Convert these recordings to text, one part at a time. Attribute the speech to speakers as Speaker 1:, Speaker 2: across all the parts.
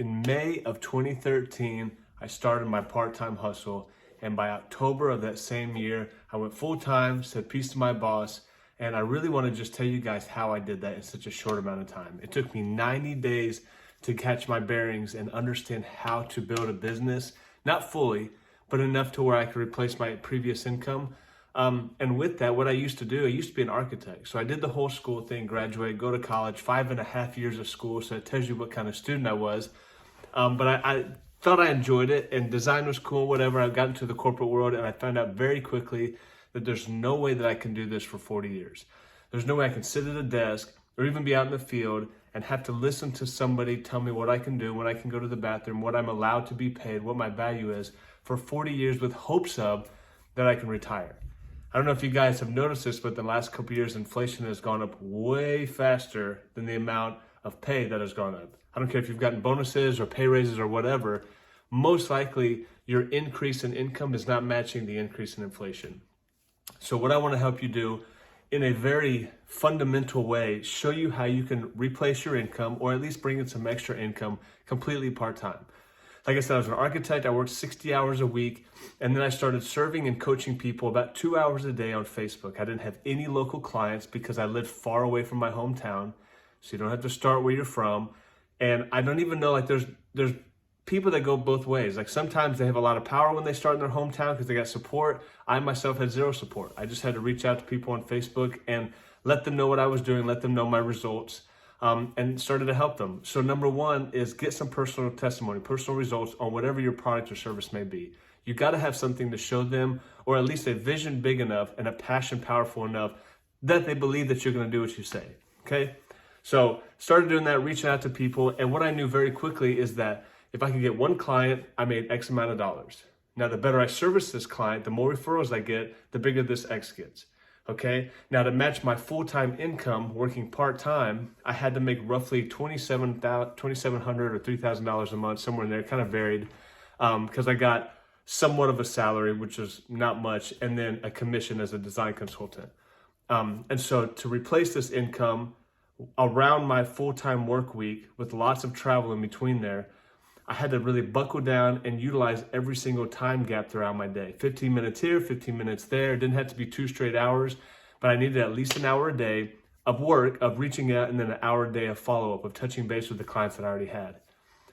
Speaker 1: In May of 2013, I started my part-time hustle, and by October of that same year, I went full-time, said peace to my boss, and I really want to just tell you guys how I did that in such a short amount of time. It took me 90 days to catch my bearings and understand how to build a business, not fully, but enough to where I could replace my previous income. And with that, what I used to do, I used to be an architect. So I did the whole school thing, graduate, go to college, 5.5 years of school. So it tells you what kind of student I was. But I thought I enjoyed it, and design was cool, whatever. I got into the corporate world, and I found out very quickly that there's no way that I can do this for 40 years. There's no way I can sit at a desk or even be out in the field and have to listen to somebody tell me what I can do, when I can go to the bathroom, what I'm allowed to be paid, what my value is for 40 years with hopes of that I can retire. I don't know if you guys have noticed this, but the last couple of years, inflation has gone up way faster than the amount of pay that has gone up. I don't care if you've gotten bonuses or pay raises or whatever, most likely your increase in income is not matching the increase in inflation. So what I want to help you do in a very fundamental way, show you how you can replace your income or at least bring in some extra income completely part-time. Like I said, I was an architect. I worked 60 hours a week, and then I started serving and coaching people about 2 hours a day on Facebook. I didn't have any local clients because I lived far away from my hometown, so you don't have to start where you're from. And I don't even know, like there's people that go both ways. Like sometimes they have a lot of power when they start in their hometown because they got support. I myself had zero support. I just had to reach out to people on Facebook and let them know what I was doing, let them know my results, and started to help them. So number one is get some personal testimony, personal results on whatever your product or service may be. You got to have something to show them, or at least a vision big enough and a passion powerful enough that they believe that you're going to do what you say, okay? So started doing that, reaching out to people, and what I knew very quickly is that if I could get one client, I made X amount of dollars. Now, the better I service this client, the more referrals I get, the bigger this X gets, okay? Now, to match my full-time income working part-time, I had to make roughly $2,700 or $3,000 a month, somewhere in there. It kind of varied because I got somewhat of a salary, which is not much, and then a commission as a design consultant. And so to replace this income around my full-time work week with lots of travel in between there, I had to really buckle down and utilize every single time gap throughout my day. 15 minutes here, 15 minutes there. It didn't have to be 2 straight hours, but I needed at least an hour a day of work, of reaching out, and then an hour a day of follow-up, of touching base with the clients that I already had.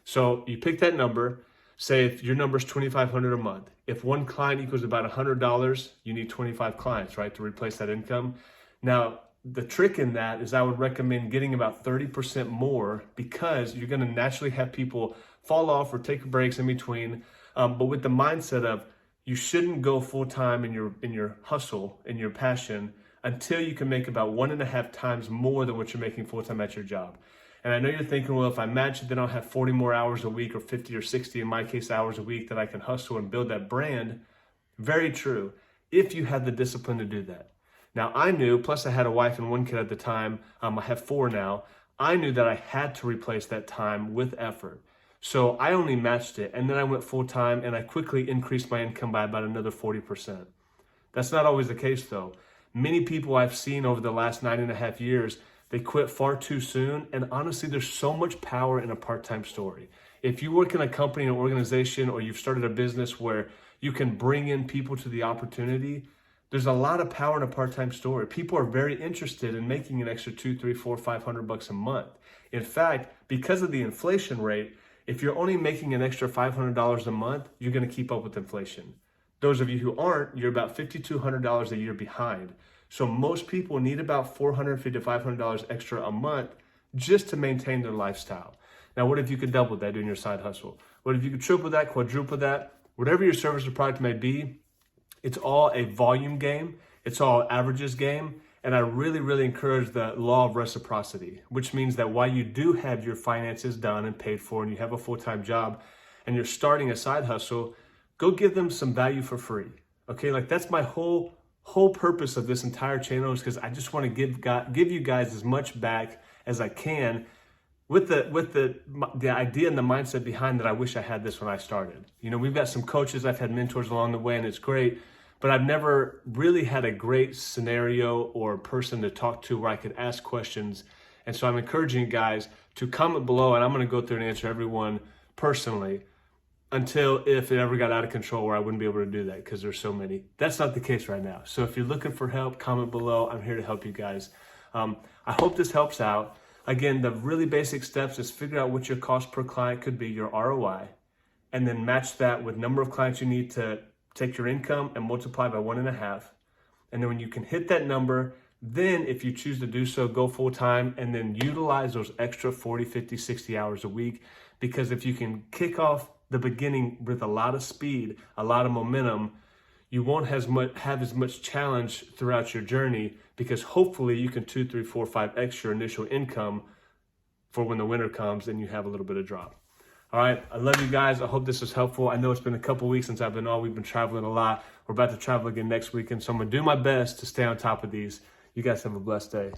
Speaker 1: So you pick that number. Say if your number is $2,500 a month. If one client equals about $100, you need 25 clients, right, to replace that income. Now, the trick in that is I would recommend getting about 30% more because you're going to naturally have people fall off or take breaks in between. But with the mindset of you shouldn't go full time in your hustle, in your passion, until you can make about 1.5 times more than what you're making full time at your job. And I know you're thinking, well, if I match it, then I'll have 40 more hours a week or 50 or 60, in my case, hours a week that I can hustle and build that brand. Very true, if you have the discipline to do that. Now, I knew, plus I had a wife and 1 kid at the time, I have 4 now, I knew that I had to replace that time with effort. So I only matched it, and then I went full-time, and I quickly increased my income by about another 40%. That's not always the case, though. Many people I've seen over the last 9.5 years, they quit far too soon, and honestly, there's so much power in a part-time story. If you work in a company, an organization, or you've started a business where you can bring in people to the opportunity, there's a lot of power in a part-time story. People are very interested in making an extra $200, $300, $400, $500 a month. In fact, because of the inflation rate, if you're only making an extra $500 a month, you're going to keep up with inflation. Those of you who aren't, you're about $5,200 a year behind. So most people need about $450 to $500 extra a month just to maintain their lifestyle. Now, what if you could double that doing your side hustle? What if you could triple that, quadruple that? Whatever your service or product may be, it's all a volume game. It's all averages game. And I really, really encourage the law of reciprocity, which means that while you do have your finances done and paid for and you have a full-time job and you're starting a side hustle, go give them some value for free. Okay, like that's my whole purpose of this entire channel, is because I just want to give you guys as much back as I can with the idea and the mindset behind that. I wish I had this when I started. You know, we've got some coaches, I've had mentors along the way, and it's great. But I've never really had a great scenario or person to talk to where I could ask questions. And so I'm encouraging you guys to comment below, and I'm going to go through and answer everyone personally, until if it ever got out of control where I wouldn't be able to do that because there's so many. That's not the case right now. So if you're looking for help, comment below. I'm here to help you guys. I hope this helps out. Again, the really basic steps is figure out what your cost per client could be, your ROI, and then match that with number of clients you need to take your income and multiply by 1.5. And then when you can hit that number, then if you choose to do so, go full time and then utilize those extra 40, 50, 60 hours a week. Because if you can kick off the beginning with a lot of speed, a lot of momentum, you won't have as much challenge throughout your journey, because hopefully you can 2, 3, 4, 5x your initial income for when the winter comes and you have a little bit of drop. All right, I love you guys. I hope this was helpful. I know it's been a couple weeks since I've been on. We've been traveling a lot. We're about to travel again next weekend, so I'm gonna do my best to stay on top of these. You guys have a blessed day.